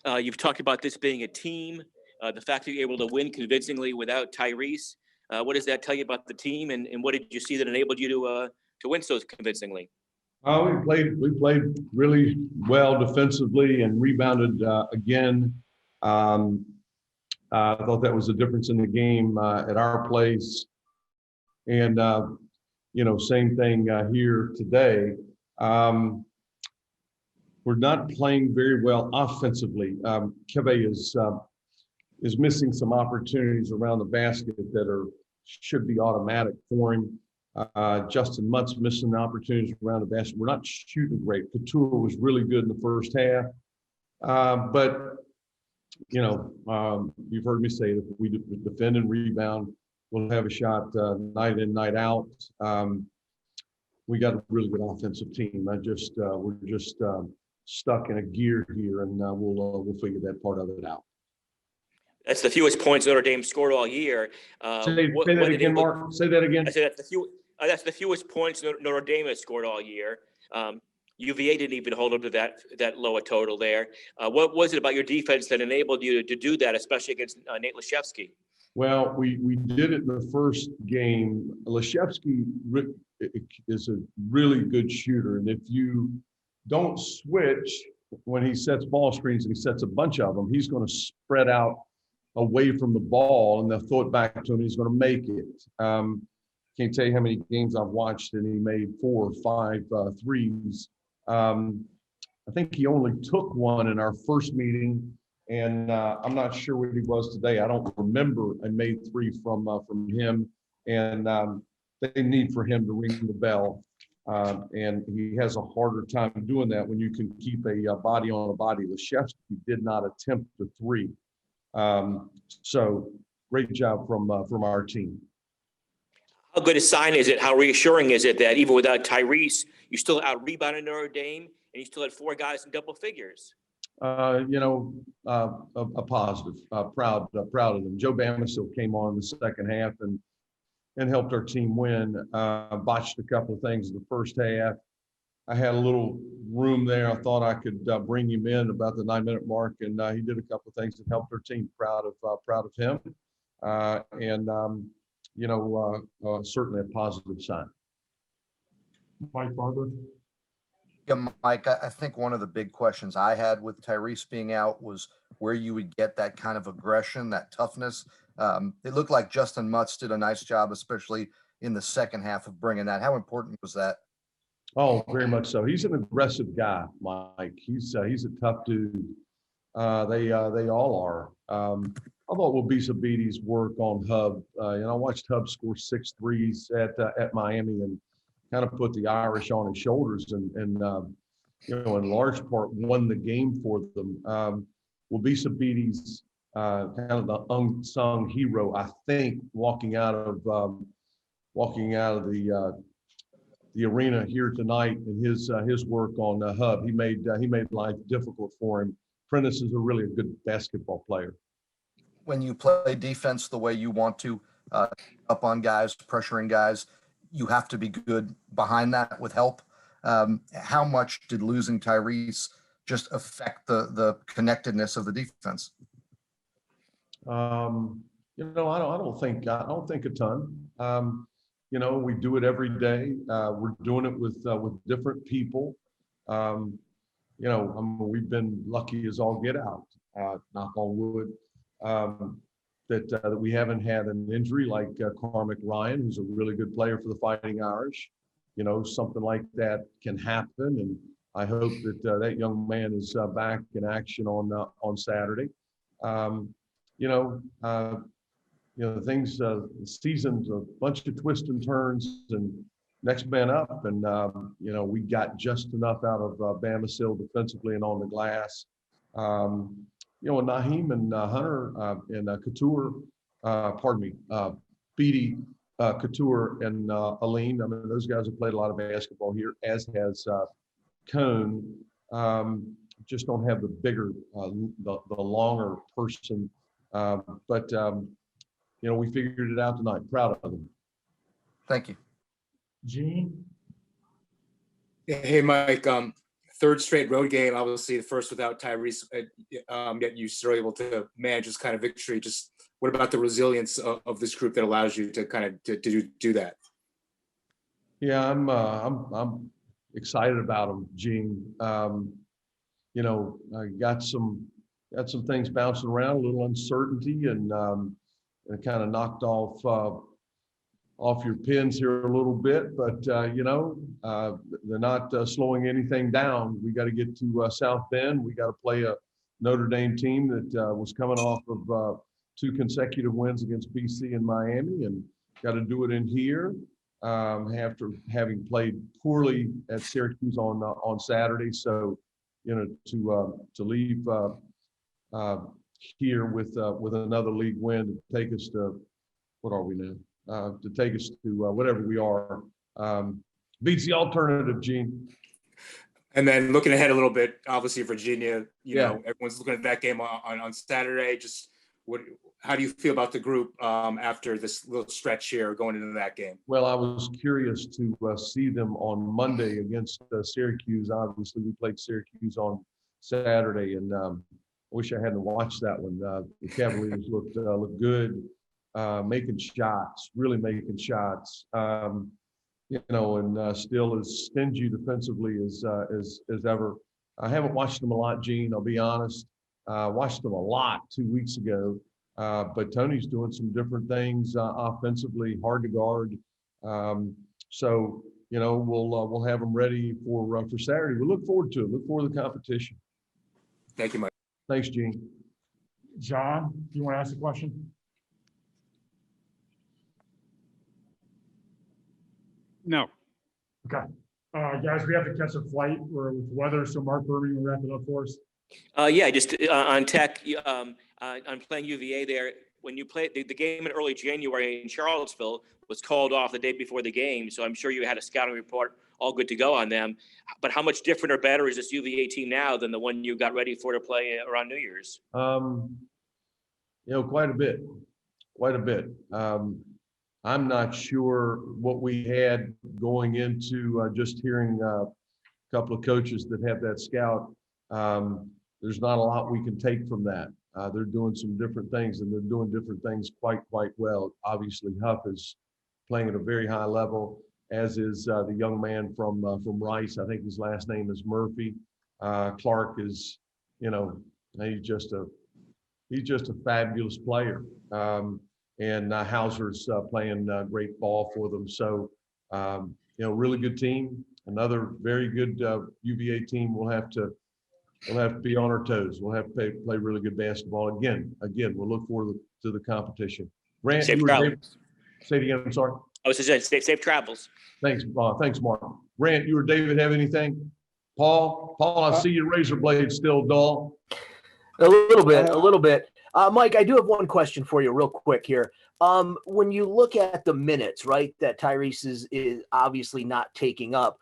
You've talked about this being a team, the fact that you're able to win convincingly without Tyrese. What does that tell you about the team, and what did you see that enabled you to win so convincingly? We played really well defensively and rebounded again. I thought that was the difference in the game at our place. And, same thing here today. We're not playing very well offensively. Keve is missing some opportunities around the basket that should be automatic for him. Justin Mutt's missing opportunities around the basket. We're not shooting great. Couture was really good in the first half. But you've heard me say it, if we defend and rebound, we'll have a shot night in, night out. We got a really good offensive team. We're just stuck in a gear here, and we'll figure that part of it out. That's the fewest points Notre Dame scored all year. Say that again, Mark. Say that again. I said that's the fewest points Notre Dame has scored all year. UVA didn't even hold up to that low a total there. What was it about your defense that enabled you to do that, especially against Nate Laszewski? Well, we did it in the first game. Laszewski is a really good shooter, and if you don't switch when he sets ball screens, and he sets a bunch of them, he's going to spread out away from the ball, and they'll throw it back to him. He's going to make it. Can't tell you how many games I've watched, and he made 4 or 5 threes. I think he only took one in our first meeting, and I'm not sure what he was today. I don't remember a made 3 from him, and they need for him to ring the bell. And he has a harder time doing that when you can keep a body on a body. Laszewski did not attempt a 3. So great job from our team. How good a sign is it? How reassuring is it that even without Tyrese, you still out-rebounded Notre Dame, and you still had 4 guys in double figures? A positive. Proud of them. Joe Bamisile came on in the second half and helped our team win. Botched a couple of things in the first half. I had a little room there. I thought I could bring him in about the 9-minute mark, and he did a couple of things that helped our team. Proud of him. Certainly a positive sign. Mike Barber. Yeah, Mike, I think one of the big questions I had with Tyrese being out was where you would get that kind of aggression, that toughness. It looked like Justin Mutz did a nice job, especially in the second half of bringing that. How important was that? Oh, very much so. He's an aggressive guy, Mike. He's a tough dude. They all are. I thought Wabisa Beatty's work on Hub. I watched Hub score 6 threes at Miami and kind of put the Irish on his shoulders and in large part won the game for them. Wabisa Beatty's kind of the unsung hero, I think, walking out of the arena here tonight, and his work on Hub. He made life difficult for him. Prentice is really a good basketball player. When you play defense the way you want to, up on guys, pressuring guys, you have to be good behind that with help. How much did losing Tyrese just affect the connectedness of the defense? I don't think a ton. We do it every day. We're doing it with different people. We've been lucky as all get out, knock on wood, that we haven't had an injury like Carmack Ryan, who's a really good player for the Fighting Irish. Something like that can happen, and I hope that that young man is back in action on Saturday. Things, season's a bunch of twists and turns, and next man up, and we got just enough out of Bamisile defensively and on the glass. Naheem and Hunter and Couture, Beatty, Couture and Aline. I mean, those guys have played a lot of basketball here, as has Cone. Just don't have the bigger, the longer person. But we figured it out tonight. Proud of them. Thank you. Gene? Hey, Mike. third straight road game, obviously the first without Tyrese, yet you still able to manage this kind of victory. Just what about the resilience of this group that allows you to kind of to do that? Yeah, I'm excited about them, Gene. I got some things bouncing around, a little uncertainty, and it kind of knocked off your pins here a little bit, but they're not slowing anything down. We got to get to South Bend. We got to play a Notre Dame team that was coming off of 2 consecutive wins against BC and Miami, and got to do it in here after having played poorly at Syracuse on Saturday. So, to leave here with another league win to take us to, what are we now? To take us to whatever we are, beats the alternative, Gene. And then looking ahead a little bit, obviously Virginia, you know, everyone's looking at that game on Saturday. Just how do you feel about the group after this little stretch here going into that game? Well, I was curious to see them on Monday against Syracuse. Obviously, we played Syracuse on Saturday, and I wish I hadn't watched that one. The Cavaliers looked good. Making shots, really making shots, and still as stingy defensively as ever. I haven't watched them a lot, Gene. I'll be honest. Watched them a lot 2 weeks ago, but Tony's doing some different things offensively, hard to guard. So we'll have them ready for Saturday. We look forward to it. Look forward to the competition. Thank you, Mike. Thanks, Gene. John, do you want to ask a question? No. Okay. Guys, we have to catch a flight. We're with weather, so Mark Birmingham will wrap it up for us. Just on Tech, on playing UVA there, when you played the game in early January in Charlottesville was called off the day before the game. So I'm sure you had a scouting report all good to go on them. But how much different or better is this UVA team now than the one you got ready for to play around New Year's? Quite a bit. I'm not sure what we had going into just hearing a couple of coaches that have that scout. There's not a lot we can take from that. They're doing some different things, and they're doing different things quite well. Obviously, Huff is playing at a very high level, as is the young man from Rice. I think his last name is Murphy. Clark is, he's just a fabulous player. And Hauser's playing great ball for them. So, really good team. Another very good UVA team. We'll have to be on our toes. We'll have to play really good basketball again. We'll look forward to the competition. Grant, Safe travels. Say it again. I'm sorry. I was just saying, safe travels. Thanks, Mark. Grant, you or David have anything? Paul, I see your razor blade still dull. A little bit. Mike, I do have one question for you real quick here. When you look at the minutes, right, that Tyrese is obviously not taking up,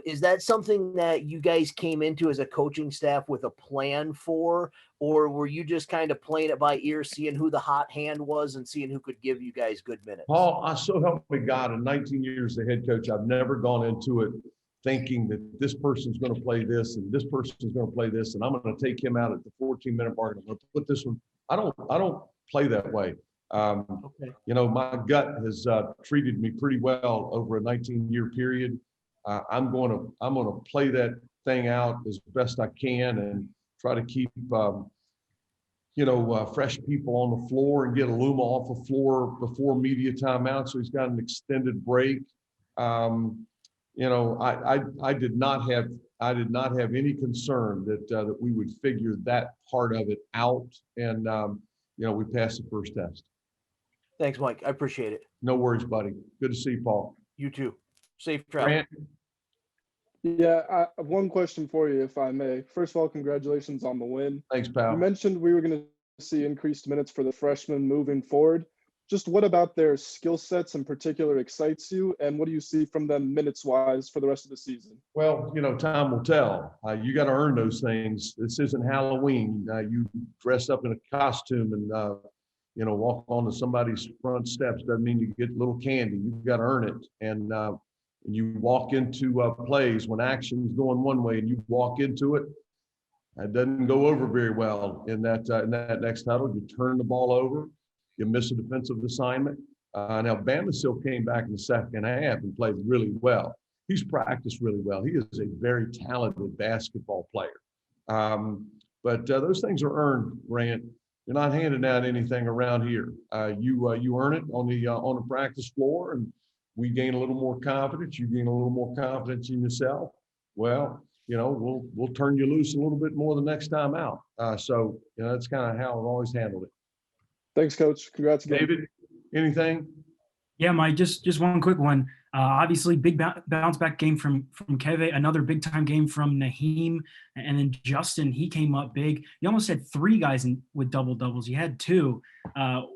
is that something that you guys came into as a coaching staff with a plan for, or were you just kind of playing it by ear, seeing who the hot hand was and seeing who could give you guys good minutes? Paul, I so help me God, in 19 years as a head coach, I've never gone into it thinking that this person's going to play this and this person's going to play this, and I'm going to take him out at the 14-minute mark and I'm going to put this one. I don't play that way. Okay. My gut has treated me pretty well over a 19-year period. I'm going to play that thing out as best I can and try to keep fresh people on the floor and get Aluma off the floor before media timeout, so he's got an extended break. I did not have any concern that we would figure that part of it out, and we passed the first test. Thanks, Mike. I appreciate it. No worries, buddy. Good to see you, Paul. You too. Safe travel. Grant? Yeah, I have one question for you, if I may. First of all, congratulations on the win. Thanks, pal. You mentioned we were going to see increased minutes for the freshmen moving forward. Just what about their skill sets in particular excites you, and what do you see from them minutes-wise for the rest of the season? Well, time will tell. You got to earn those things. This isn't Halloween. You dress up in a costume and walk onto somebody's front steps doesn't mean you get a little candy. You've got to earn it. And and you walk into plays when action's going one way and you walk into it, that doesn't go over very well in that next huddle. You turn the ball over, you miss a defensive assignment. Now Bama still came back in the second half and played really well. He's practiced really well. He is a very talented basketball player. But those things are earned, Grant. You're not handing out anything around here. You earn it on the practice floor, and we gain a little more confidence. You gain a little more confidence in yourself. Well, we'll turn you loose a little bit more the next time out. So that's kind of how I've always handled it. Thanks, Coach. Congrats again. David, anything? Yeah, Mike, just one quick one. Obviously, big bounce back game from Keve, another big time game from Naheem, and then Justin, he came up big. You almost had 3 guys with double doubles. You had 2.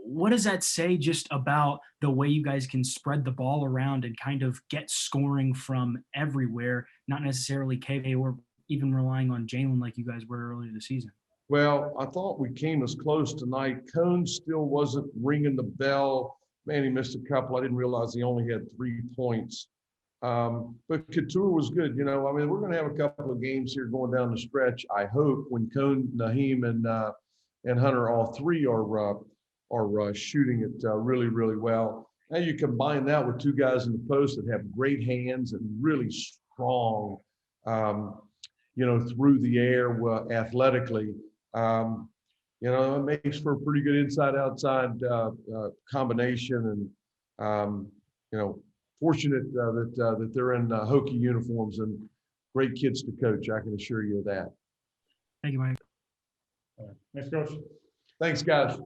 What does that say just about the way you guys can spread the ball around and kind of get scoring from everywhere, not necessarily Keve or even relying on Jalen like you guys were earlier this season? Well, I thought we came as close tonight. Cone still wasn't ringing the bell. Man, he missed a couple. I didn't realize he only had 3 points. But Couture was good. We're going to have a couple of games here going down the stretch. I hope when Cone, Naheem, and Hunter, all 3 are shooting it really, really well. Now you combine that with 2 guys in the post that have great hands and really strong, through the air athletically. It makes for a pretty good inside-outside combination, and fortunate that they're in Hokie uniforms and great kids to coach. I can assure you of that. Thank you, Mike. Thanks, Coach. Thanks, guys.